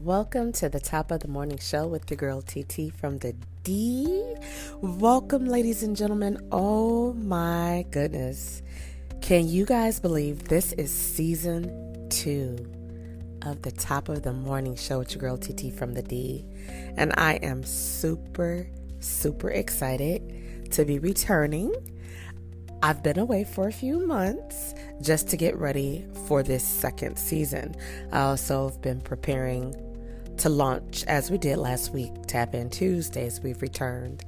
Welcome to the top of the morning show with your girl TT from the D. Welcome, ladies and gentlemen. Oh my goodness. Can you guys believe this is season 2 of the top of the morning show with your girl TT from the D? And I am super excited to be returning. I've been away for a few months just to get ready for this second season. I also have been preparing to launch, as we did last week, Tap In Tuesdays. We've returned.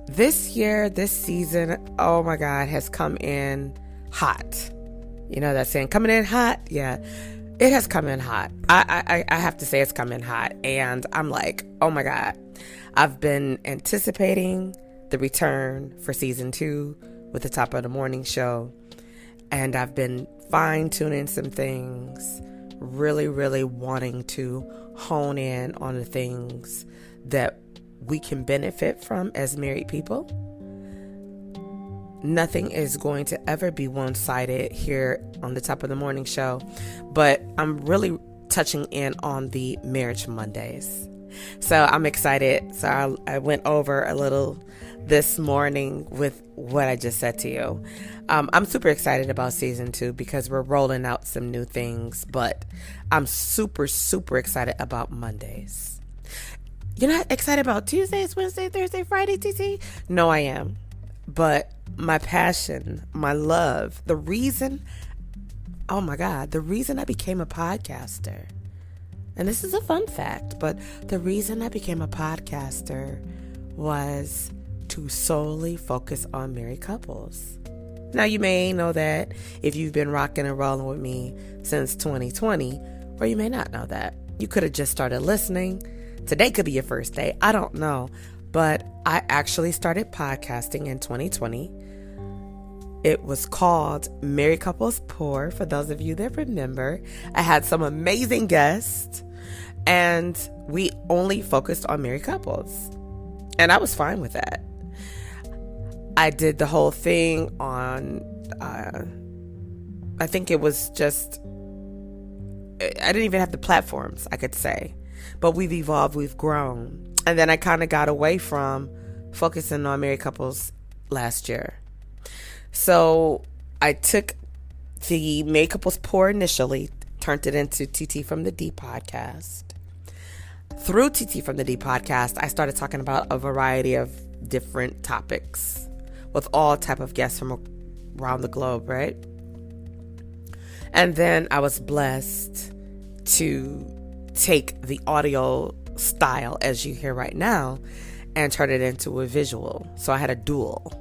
This year, this season, oh my God, has come in hot. You know that saying, coming in hot? Yeah, it has come in hot. I have to say it's come in hot. And I'm like, oh my God. I've been anticipating the return for season 2 with the top of the morning show. And I've been fine-tuning some things, really wanting to hone in on the things that we can benefit from as married people. Nothing is going to ever be one-sided here on the top of the morning show, but I'm really touching in on the Marriage Mondays. So I'm excited. So I went over a little this morning with what I just said to you. I'm super excited about season 2 because we're rolling out some new things, but I'm super excited about Mondays. You're not excited about Tuesdays, Wednesday, Thursday, Friday, TT? No, I am. But my passion, my love, the reason I became a podcaster, and this is a fun fact, but the reason I became a podcaster was to solely focus on married couples. Now, you may know that if you've been rocking and rolling with me since 2020, or you may not know that. You could have just started listening. Today could be your first day. I don't know. But I actually started podcasting in 2020. It was called Married Couples Pour, for those of you that remember. I had some amazing guests, and we only focused on married couples. And I was fine with that. I did the whole thing on, I think it was just, I didn't even have the platforms, I could say. But we've evolved, we've grown. And then I kind of got away from focusing on married couples last year. So I took the Married Couples Pour initially, turned it into TT from the D podcast. Through TT from the D podcast, I started talking about a variety of different topics with all type of guests from around the globe, right? And then I was blessed to take the audio style, as you hear right now, and turn it into a visual. So I had a dual.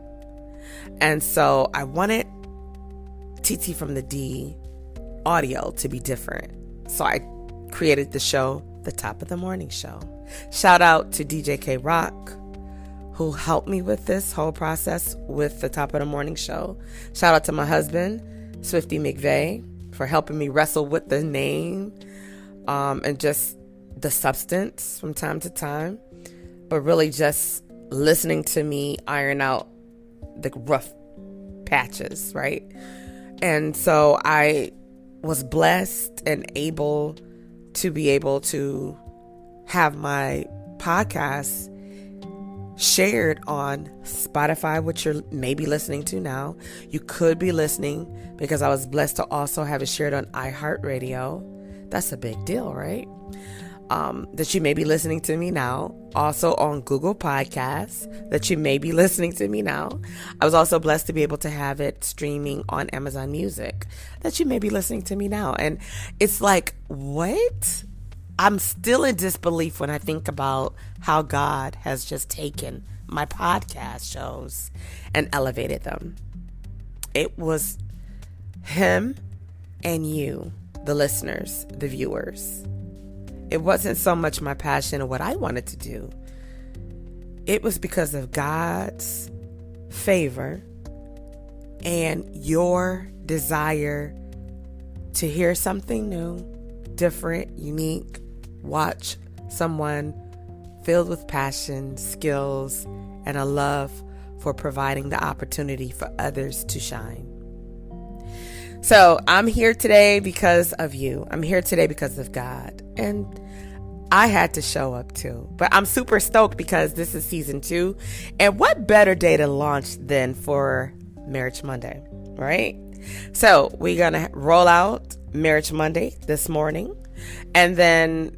And so I wanted TT from the D audio to be different. So I created the show, The Top of the Morning Show. Shout out to DJ K Rock, who helped me with this whole process with the Top of the Morning Show. Shout out to my husband, Swifty McVeigh, for helping me wrestle with the name and just the substance from time to time, but really just listening to me iron out the rough patches, right? And so I was blessed and able to have my podcast shared on Spotify, which you're maybe listening to now. You could be listening, because I was blessed to also have it shared on iHeartRadio. That's a big deal, right? That you may be listening to me now. Also on Google Podcasts, that you may be listening to me now. I was also blessed to be able to have it streaming on Amazon Music, that you may be listening to me now. And it's like, what? I'm still in disbelief when I think about how God has just taken my podcast shows and elevated them. It was Him and you, the listeners, the viewers. It wasn't so much my passion or what I wanted to do. It was because of God's favor and your desire to hear something new, different, unique. Watch someone filled with passion, skills, and a love for providing the opportunity for others to shine. So I'm here today because of you. I'm here today because of God. And I had to show up too. But I'm super stoked because this is season 2. And what better day to launch than for Marriage Monday, right? So we're going to roll out Marriage Monday this morning. And then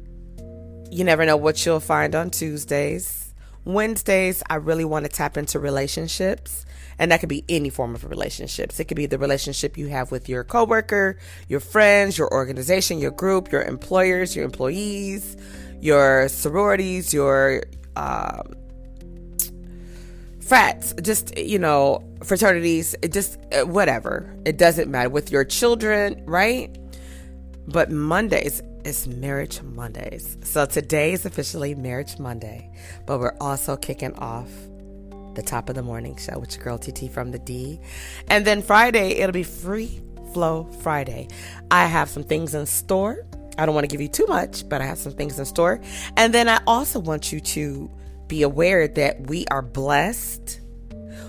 you never know what you'll find on Tuesdays. Wednesdays, I really want to tap into relationships. And that could be any form of relationships. It could be the relationship you have with your coworker, your friends, your organization, your group, your employers, your employees, your sororities, your frats, just, fraternities, whatever. It doesn't matter. With your children, right? But Mondays, it's Marriage Mondays. So today is officially Marriage Monday, but we're also kicking off the top of the morning show with your girl TT from the D. And then Friday, it'll be Free Flow Friday. I have some things in store. I don't want to give you too much, but I have some things in store. And then I also want you to be aware that we are blessed.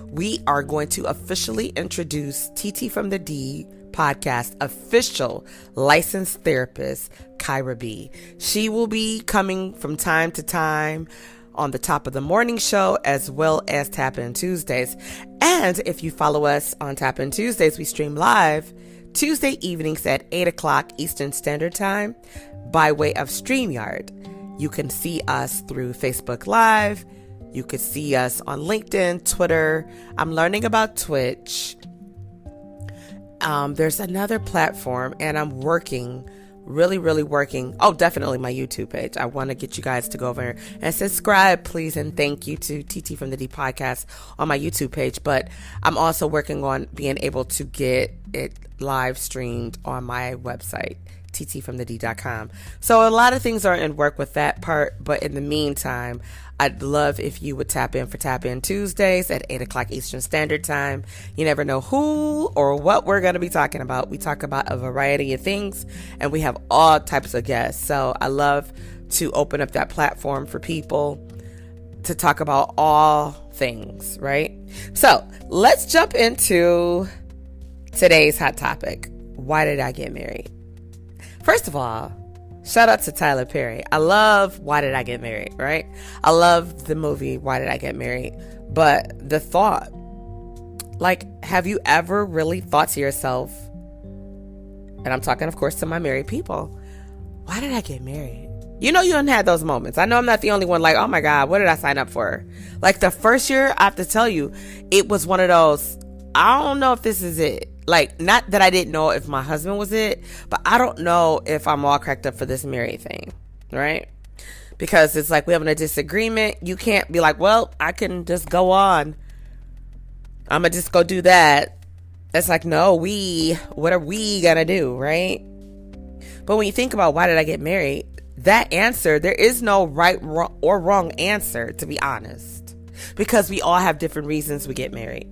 We are going to officially introduce TT from the D podcast official licensed therapist, Kyra B. She will be coming from time to time on the top of the morning show, as well as Tap In Tuesdays. And if you follow us on Tap In Tuesdays, we stream live Tuesday evenings at 8 o'clock Eastern Standard Time by way of StreamYard. You can see us through Facebook Live. You could see us on LinkedIn, Twitter. I'm learning about Twitch. There's another platform, and I'm working, really working. Oh, definitely my YouTube page. I want to get you guys to go over and subscribe, please. And thank you to TT from the D podcast on my YouTube page. But I'm also working on being able to get it live streamed on my website, TTfromtheD.com. So a lot of things are in work with that part. But in the meantime, I'd love if you would tap in for Tap In Tuesdays at 8 o'clock Eastern Standard Time. You never know who or what we're going to be talking about. We talk about a variety of things, and we have all types of guests. So I love to open up that platform for people to talk about all things, right? So let's jump into today's hot topic. Why did I get married? First of all, shout out to Tyler Perry. I love Why Did I Get Married, right? I love the movie Why Did I Get Married? But the thought, have you ever really thought to yourself, and I'm talking, of course, to my married people, why did I get married? You haven't had those moments. I know I'm not the only one oh my God, what did I sign up for? The first year, I have to tell you, it was one of those, I don't know if this is it. Not that I didn't know if my husband was it, but I don't know if I'm all cracked up for this married thing, right? Because it's we having a disagreement. You can't be well, I can just go on. I'm going to just go do that. It's no, what are we going to do, right? But when you think about why did I get married, that answer, there is no right or wrong answer, to be honest. Because we all have different reasons we get married.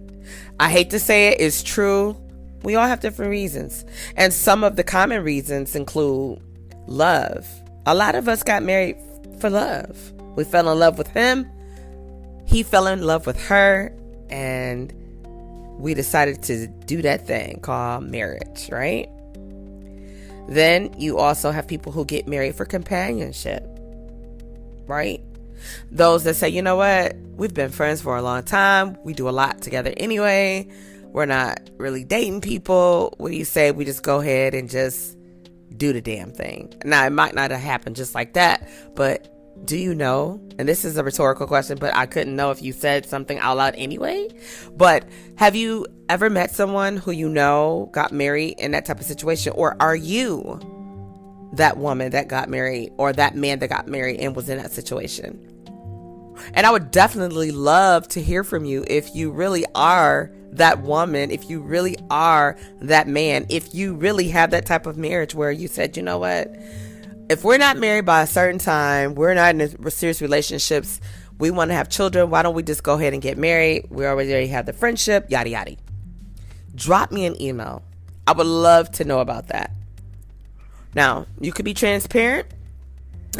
I hate to say it, it's true. We all have different reasons. And some of the common reasons include love. A lot of us got married for love. We fell in love with him. He fell in love with her. And we decided to do that thing called marriage, right? Then you also have people who get married for companionship, right? Those that say, you know what? We've been friends for a long time. We do a lot together anyway. We're not really dating people. What do you say we just go ahead and just do the damn thing? Now, it might not have happened just like that, but do you know? And this is a rhetorical question, but I couldn't know if you said something out loud anyway. But have you ever met someone who got married in that type of situation? Or are you that woman that got married or that man that got married and was in that situation? And I would definitely love to hear from you if you really are that woman, if you really are that man, if you really have that type of marriage where you said, you know what, if we're not married by a certain time, we're not in a serious relationships, we want to have children, why don't we just go ahead and get married? We already have the friendship, yada yada. Drop me an email. I would love to know about that. Now, you could be transparent.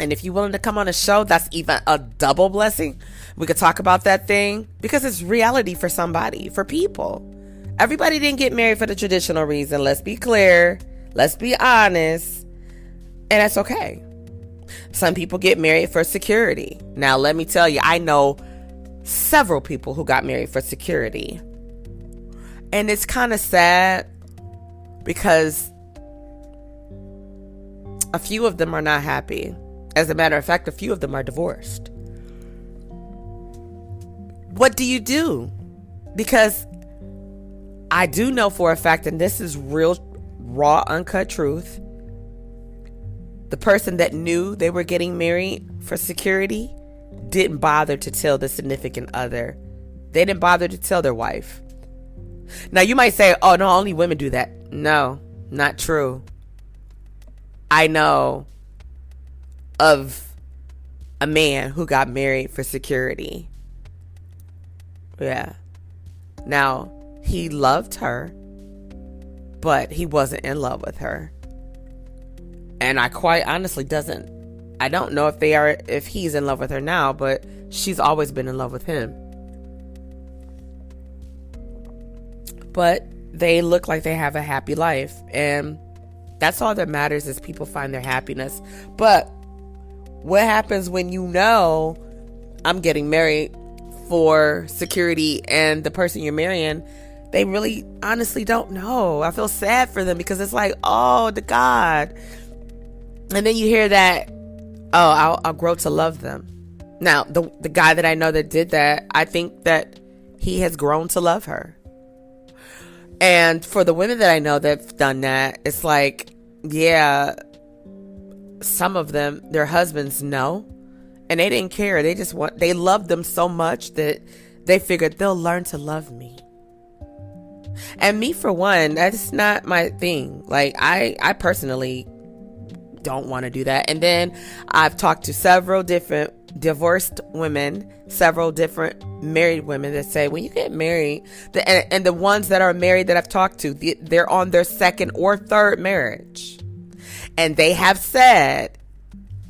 And if you're willing to come on a show, that's even a double blessing. We could talk about that thing because it's reality for somebody, for people. Everybody didn't get married for the traditional reason. Let's be clear. Let's be honest. And that's okay. Some people get married for security. Now, let me tell you, I know several people who got married for security. And it's kind of sad because a few of them are not happy. As a matter of fact, a few of them are divorced. What do you do? Because I do know for a fact, and this is real, raw, uncut truth, the person that knew they were getting married for security didn't bother to tell the significant other. They didn't bother to tell their wife. Now, you might say, oh, no, only women do that. No, not true. I know of a man who got married for security. Yeah. Now, he loved her, but he wasn't in love with her. And I quite honestly I don't know if he's in love with her now, but she's always been in love with him. But they look like they have a happy life, and that's all that matters, is people find their happiness. But what happens when you know I'm getting married for security and the person you're marrying, they really honestly don't know? I feel sad for them because it's like, oh, the God. And then you hear that, oh, I'll grow to love them. Now, the guy that I know that did that, I think that he has grown to love her. And for the women that I know that've done that, it's like, yeah, some of them, their husbands know, and they didn't care. They loved them so much that they figured they'll learn to love me. And me, for one, that's not my thing. Like, I personally don't want to do that. And then I've talked to several different divorced women, several different married women that say, when you get married, and the ones that are married that I've talked to, they're on their second or third marriage. And they have said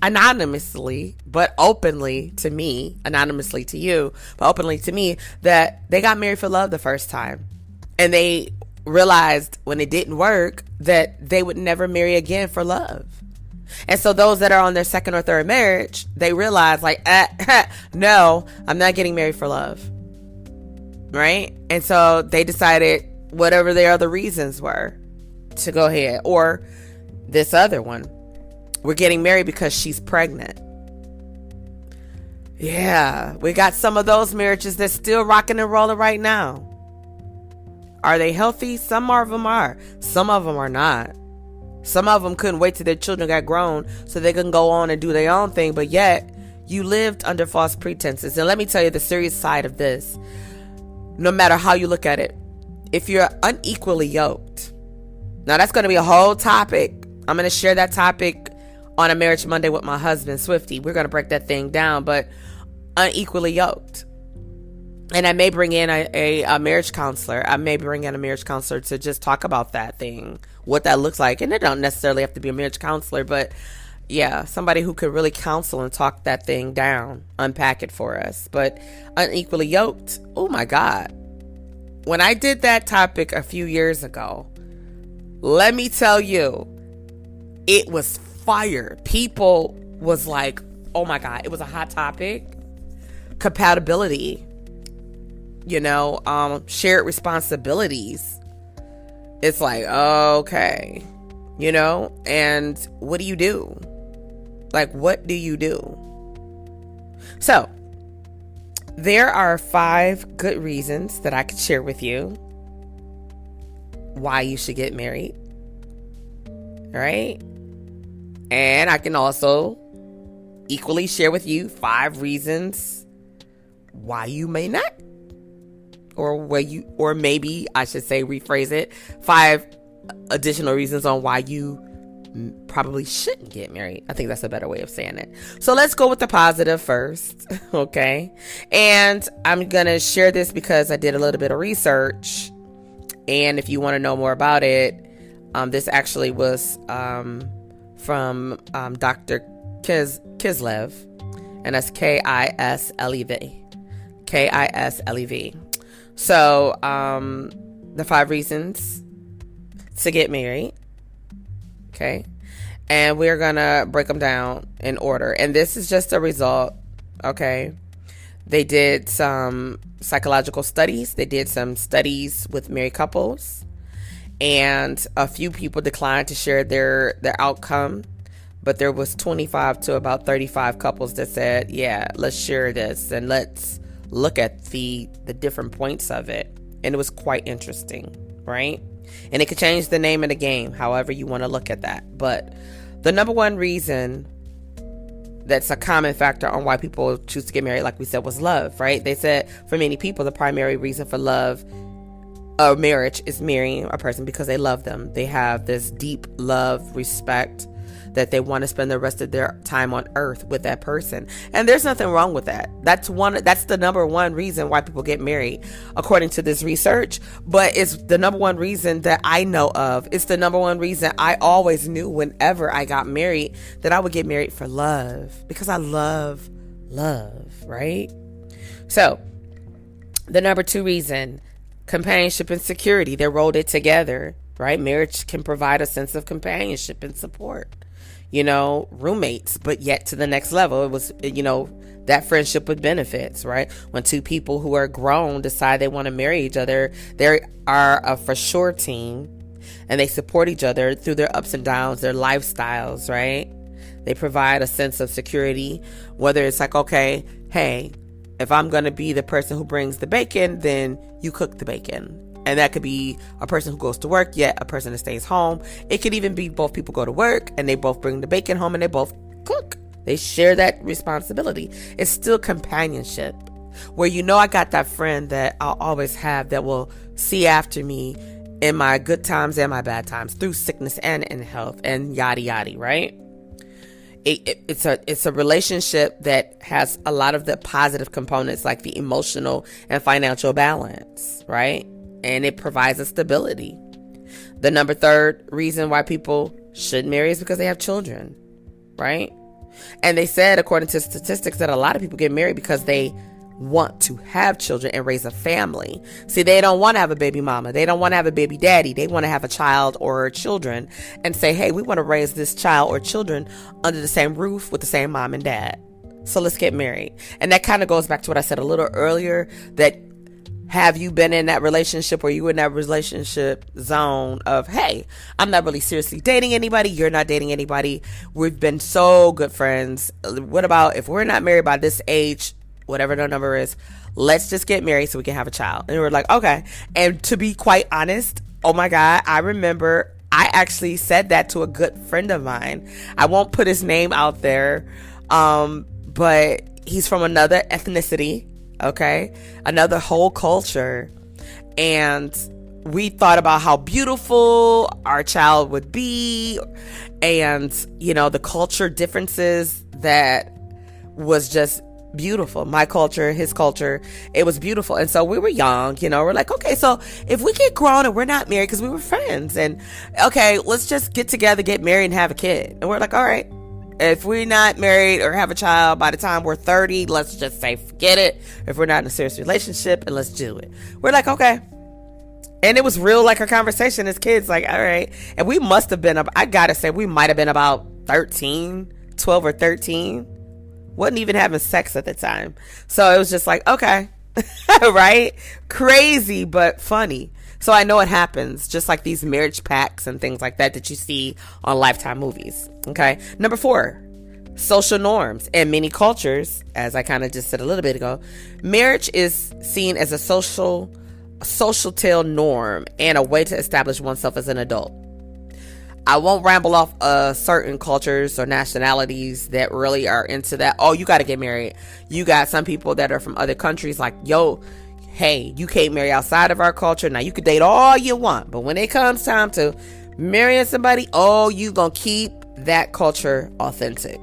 anonymously, but openly to me, anonymously to you, but openly to me, that they got married for love the first time. And they realized when it didn't work that they would never marry again for love. And so those that are on their second or third marriage, they realize like, no, I'm not getting married for love. Right? And so they decided, whatever their other reasons were, to go ahead. Or this other one, we're getting married because she's pregnant. Yeah, we got some of those marriages that's still rocking and rolling right now. Are they healthy? Some of them are. Some of them are not. Some of them couldn't wait till their children got grown so they can go on and do their own thing. But yet, you lived under false pretenses. And let me tell you the serious side of this. No matter how you look at it, if you're unequally yoked, now that's going to be a whole topic. I'm going to share that topic on a Marriage Monday with my husband, Swifty. We're going to break that thing down. But unequally yoked. And I may bring in a marriage counselor. I may bring in a marriage counselor to just talk about that thing, what that looks like. And it don't necessarily have to be a marriage counselor, but yeah, somebody who could really counsel and talk that thing down, unpack it for us. But unequally yoked, oh my God. When I did that topic a few years ago, let me tell you, it was fire. People was like, oh my God, it was a hot topic. Compatibility. Shared responsibilities. It's like, okay, and what do you do? Like, what do you do? So, there are 5 good reasons that I could share with you why you should get married. All right? And I can also equally share with you 5 reasons why you may not. Or maybe I should say, rephrase it, 5 additional reasons on why you probably shouldn't get married. I think that's a better way of saying it. So let's go with the positive first. Okay. And I'm going to share this because I did a little bit of research. And if you want to know more about it, this actually was from Dr. Kislev. And that's Kislev. Kislev. So, the 5 reasons to get married. Okay. And we're going to break them down in order. And this is just a result, okay? They did some psychological studies. They did some studies with married couples. And a few people declined to share their outcome. But there was 25 to about 35 couples that said, yeah, let's share this. And let's look at the different points of it. And it was quite interesting, right? And it could change the name of the game, however you want to look at that. But the number one reason that's a common factor on why people choose to get married, like we said, was love, right? They said for many people, the primary reason for love or marriage is marrying a person because they love them. They have this deep love, respect, that they want to spend the rest of their time on earth with that person. And there's nothing wrong with that. That's the number one reason why people get married, according to this research. But it's the number one reason that I know of. It's the number one reason I always knew whenever I got married that I would get married for love, because I love love, right? So the number two reason, companionship and security. They rolled it together, right? Marriage can provide a sense of companionship and support. Roommates, but yet to the next level. It was, that friendship with benefits, right? When two people who are grown decide they want to marry each other, they are a for sure team, and they support each other through their ups and downs, their lifestyles, right? They provide a sense of security, whether it's like, okay, hey, if I'm going to be the person who brings the bacon, then you cook the bacon. And that could be a person who goes to work, yet a person that stays home. It could even be both people go to work and they both bring the bacon home and they both cook. They share that responsibility. It's still companionship, where I got that friend that I'll always have that will see after me in my good times and my bad times, through sickness and in health, and yada yada, right? It's a relationship that has a lot of the positive components, like the emotional and financial balance, right? And it provides a stability. The number third reason why people should marry is because they have children, right? And they said, according to statistics, that a lot of people get married because they want to have children and raise a family. See, they don't want to have a baby mama. They don't want to have a baby daddy. They want to have a child or children and say, hey, we want to raise this child or children under the same roof with the same mom and dad. So let's get married. And that kind of goes back to what I said a little earlier, that have you been in that relationship, or you in that relationship zone of, hey, I'm not really seriously dating anybody. You're not dating anybody. We've been so good friends. What about if we're not married by this age, whatever the number is, let's just get married so we can have a child. And we're like, okay. And to be quite honest, oh my God, I remember I actually said that to a good friend of mine. I won't put his name out there, but he's from another ethnicity. Okay, another whole culture, and we thought about how beautiful our child would be, and the culture differences that was just beautiful. My culture, his culture, it was beautiful. And so we were young, we're like, okay, so if we get grown and we're not married, because we were friends, and okay, let's just get together, get married, and have a kid. And we're like, all right, if we're not married or have a child by the time we're 30, let's just say forget it. If we're not in a serious relationship, and let's do it. We're like, okay. And it was real, like a conversation as kids, like, all right. And we must have been, I gotta say, we might have been about 12 or 13. Wasn't even having sex at the time. So it was just like, okay. Right? Crazy, but funny. So I know it happens, just like these marriage pacts and things like that you see on Lifetime movies. Okay. Number 4, social norms. In many cultures, as I kind of just said a little bit ago, marriage is seen as a social tale norm and a way to establish oneself as an adult. I won't ramble off certain cultures or nationalities that really are into that. Oh, you got to get married. You got some people that are from other countries like, yo, hey, you can't marry outside of our culture. Now, you could date all you want, but when it comes time to marrying somebody, oh, you gonna keep that culture authentic.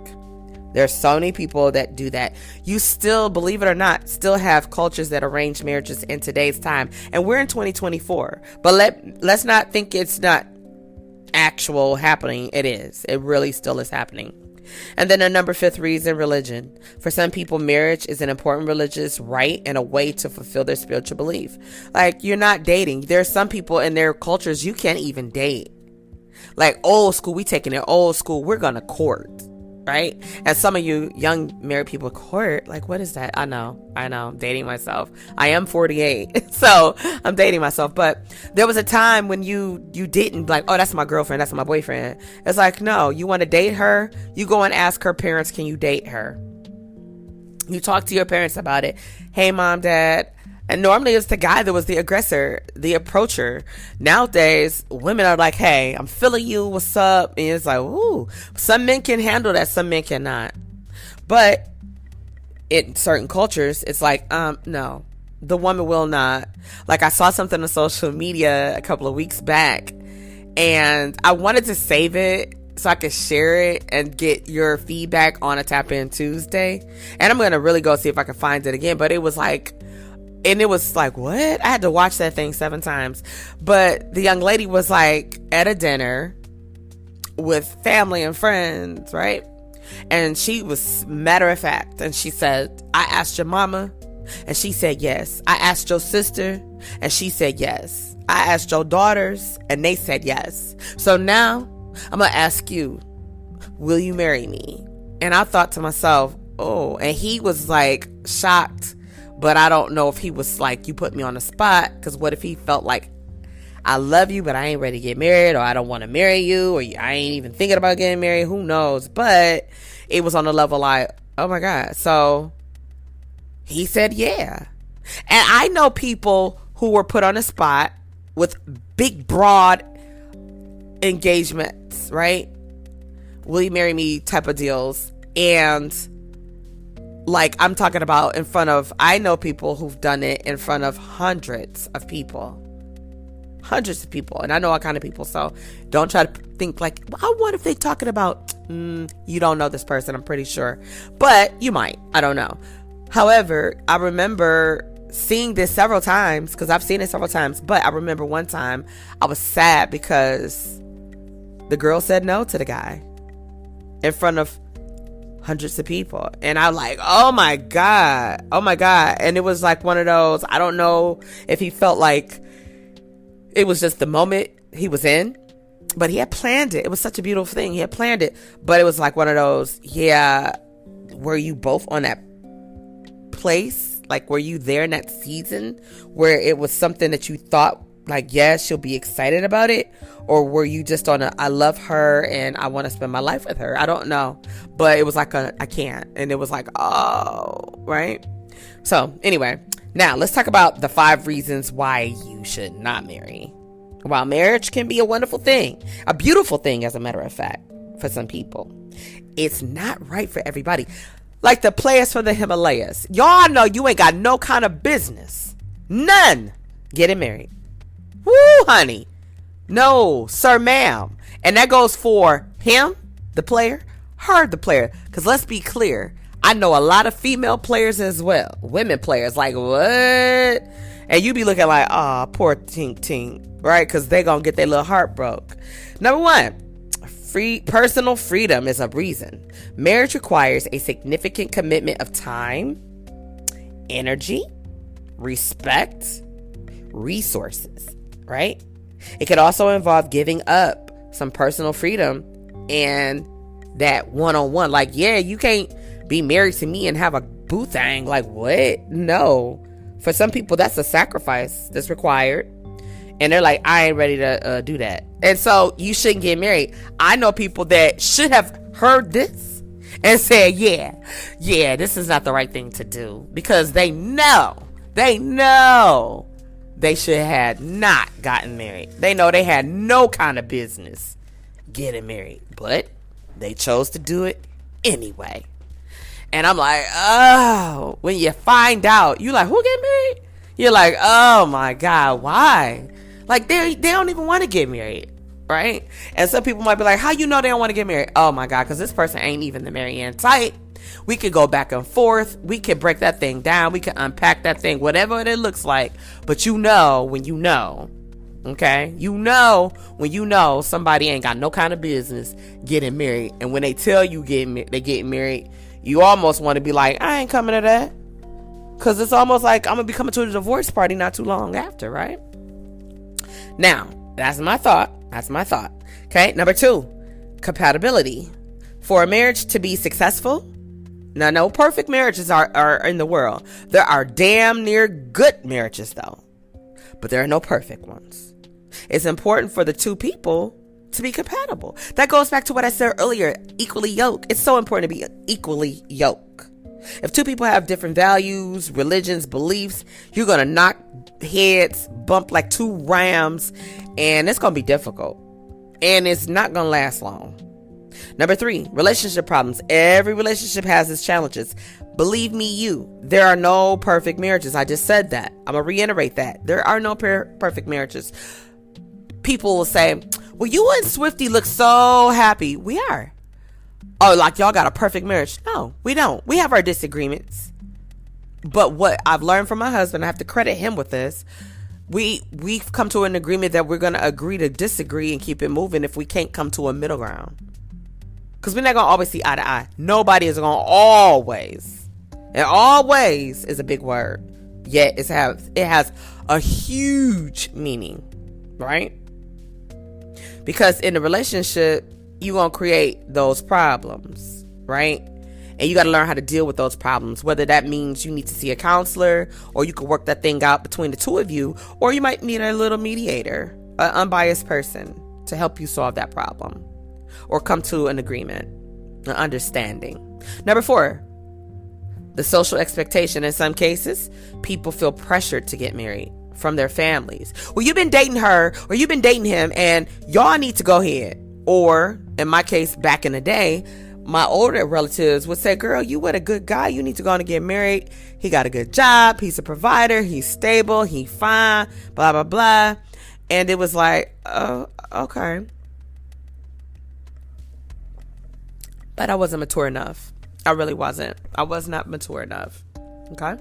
There's so many people that do that. You still, believe it or not, still have cultures that arrange marriages in today's time. And we're in 2024. But let's not think it's not actual happening. It is. It really still is happening. And then the number 5th reason, religion. For some people, marriage is an important religious rite and a way to fulfill their spiritual belief. Like, you're not dating. There are some people in their cultures you can't even date. Like old school, we taking it old school. We're going to court, right? And some of you young married people court, like, what is that? I know, I'm dating myself. I am 48, so I'm dating myself. But there was a time when you didn't like, oh, that's my girlfriend, that's my boyfriend. It's like, no, you want to date her? You go and ask her parents, can you date her? You talk to your parents about it. Hey, mom, dad. And normally it's the guy that was the aggressor, the approacher. Nowadays, women are like, hey, I'm feeling you. What's up? And it's like, ooh, some men can handle that. Some men cannot. But in certain cultures, it's like, no, the woman will not. Like, I saw something on social media a couple of weeks back, and I wanted to save it so I could share it and get your feedback on a Tap In Tuesday. And I'm going to really go see if I can find it again. But it was like, what? I had to watch that thing 7 times. But the young lady was like at a dinner with family and friends, right? And she was matter of fact. And she said, I asked your mama, and she said yes. I asked your sister, and she said yes. I asked your daughters, and they said yes. So now I'm going to ask you, will you marry me? And I thought to myself, oh, and he was like shocked, but I don't know if he was like, you put me on the spot, because what if he felt like, I love you, but I ain't ready to get married, or I don't want to marry you, or I ain't even thinking about getting married, who knows? But it was on the level like, oh my God. So he said, yeah. And I know people who were put on the spot with big, broad engagements, right? Will you marry me type of deals. And like, I'm talking about in front of, I know people who've done it in front of hundreds of people. And I know all kind of people. So don't try to think like, I wonder if they talking about, you don't know this person, I'm pretty sure. But you might, I don't know. However, I remember seeing this several times, because I've seen it several times. But I remember one time I was sad because the girl said no to the guy in front of hundreds of people. And I'm like, oh my God. And it was like one of those, I don't know if he felt like it was just the moment he was in, but he had planned it. It was such a beautiful thing. He had planned it, but it was like one of those, yeah, were you both on that place? Like, were you there in that season where it was something that you thought like, yes, she'll be excited about it? Or were you just on a, I love her and I want to spend my life with her? I don't know. But it was like I can't. And it was like, oh, right? So anyway, now let's talk about the 5 reasons why you should not marry. While marriage can be a wonderful thing, a beautiful thing, as a matter of fact, for some people, it's not right for everybody. Like the players from the Himalayas. Y'all know you ain't got no kind of business. None. Getting married. Woo, honey. No, sir, ma'am. And that goes for him, the player, her, the player. Because let's be clear, I know a lot of female players as well. Women players, like, what? And you be looking like, oh, poor tink tink, right? Because they going to get their little heart broke. Number 1, personal freedom is a reason. Marriage requires a significant commitment of time, energy, respect, resources, right? It could also involve giving up some personal freedom and that one-on-one. Like, yeah, you can't be married to me and have a boo thing. Like, what? No. For some people, that's a sacrifice that's required. And they're like, I ain't ready to do that. And so you shouldn't get married. I know people that should have heard this and said, yeah, this is not the right thing to do. Because they know they should have not gotten married. They know they had no kind of business getting married, but they chose to do it anyway. And I'm like, oh, when you find out, you like, who get married? You're like, oh my God, why? Like they don't even want to get married, right? And some people might be like, how you know they don't want to get married? Oh my God, because this person ain't even the Marianne type. We could go back and forth. We could break that thing down. We could unpack that thing, whatever it looks like. But you know when you know, okay? You know when you know somebody ain't got no kind of business getting married. And when they tell you they getting married, you almost want to be like, I ain't coming to that. Because it's almost like I'm going to be coming to a divorce party not too long after, right? Now, That's my thought. Okay. Number 2, compatibility. For a marriage to be successful, now no perfect marriages are in the world. There are damn near good marriages though, but there are no perfect ones. It's important for the two people to be compatible. That goes back to what I said earlier, equally yoked. It's so important to be equally yoked. If two people have different values, religions, beliefs, you're going to knock heads, bump like two rams, and it's going to be difficult. And it's not going to last long. Number 3, relationship problems. Every relationship has its challenges. Believe me, there are no perfect marriages. I just said that. I'm going to reiterate that. There are no perfect marriages. People will say, well, you and Swifty look so happy. We are. Oh, like y'all got a perfect marriage. No, we don't. We have our disagreements. But what I've learned from my husband, I have to credit him with this. We've come to an agreement that we're going to agree to disagree and keep it moving if we can't come to a middle ground. Because we're not going to always see eye to eye. Nobody is going to always. And always is a big word. Yet it has a huge meaning. Right? Because in a relationship, you're going to create those problems. Right? And you got to learn how to deal with those problems. Whether that means you need to see a counselor, or you can work that thing out between the two of you, or you might need a little mediator, an unbiased person to help you solve that problem, or come to an agreement, an understanding. Number 4, the social expectation. In some cases, people feel pressured to get married from their families. Well, you've been dating her or you've been dating him and y'all need to go ahead. Or in my case, back in the day, my older relatives would say, girl, you with a good guy. You need to go on and get married. He got a good job. He's a provider. He's stable. He's fine. Blah, blah, blah. And it was like, oh, okay. But I wasn't mature enough. I really wasn't. I was not mature enough. Okay.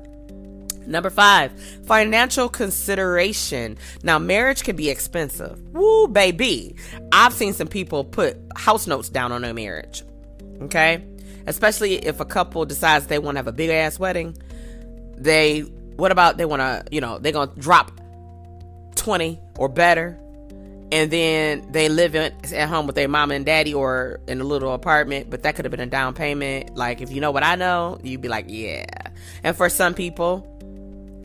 Number 5, financial consideration. Now, marriage can be expensive. Woo, baby. I've seen some people put house notes down on their marriage. Okay. Especially if a couple decides they want to have a big ass wedding. They're going to drop 20 or better. And then they live at home with their mama and daddy or in a little apartment. But that could have been a down payment. Like, if you know what I know, you'd be like, yeah. And for some people,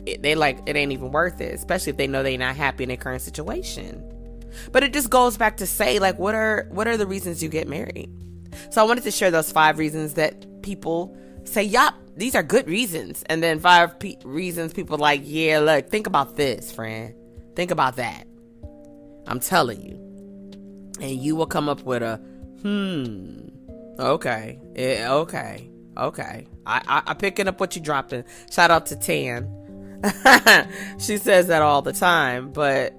it ain't even worth it. Especially if they know they're not happy in their current situation. But it just goes back to say, like, what are the reasons you get married? So I wanted to share those 5 reasons that people say, yup, these are good reasons. And then 5 reasons people are like, yeah, look, think about this, friend. Think about that. I'm telling you. And you will come up with a, okay. Okay. I picking up what you dropped in. Shout out to Tan. She says that all the time. But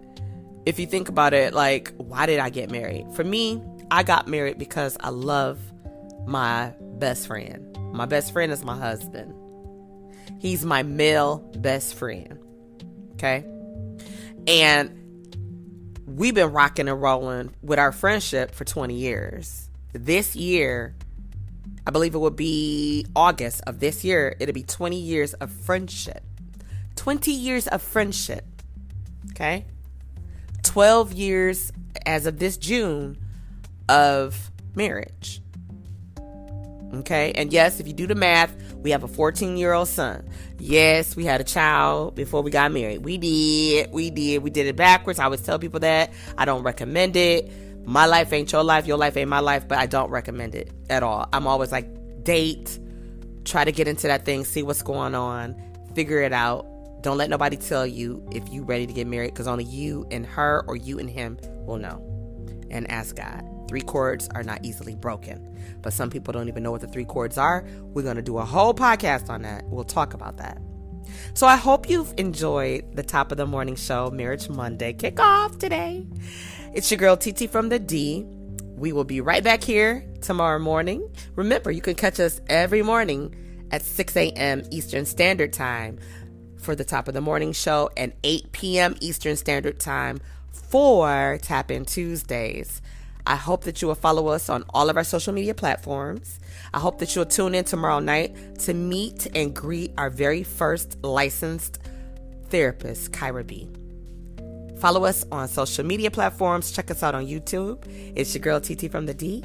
if you think about it, like, why did I get married? For me, I got married because I love my best friend. My best friend is my husband. He's my male best friend. Okay? And we've been rocking and rolling with our friendship for 20 years. This year, I believe it would be August of this year, it'll be 20 years of friendship. 20 years of friendship. Okay? 12 years as of this June of marriage. Okay? And yes, if you do the math, we have a 14-year-old son. Yes, we had a child before we got married. We did it backwards. I always tell people that. I don't recommend it. My life ain't your life ain't my life, but I don't recommend it at all. I'm always like, date, try to get into that thing, see what's going on, figure it out. Don't let nobody tell you if you ready to get married, because only you and her or you and him will know. And ask God. 3 chords are not easily broken. But some people don't even know what the 3 chords are. We're going to do a whole podcast on that. We'll talk about that. So I hope you've enjoyed the Top of the Morning Show, Marriage Monday kickoff today. It's your girl, TT from the D. We will be right back here tomorrow morning. Remember, you can catch us every morning at 6 a.m. Eastern Standard Time for the Top of the Morning Show and 8 p.m. Eastern Standard Time for Tap In Tuesdays. I hope that you will follow us on all of our social media platforms. I hope that you'll tune in tomorrow night to meet and greet our very first licensed therapist, Kyra B. Follow us on social media platforms. Check us out on YouTube. It's your girl TT from the D.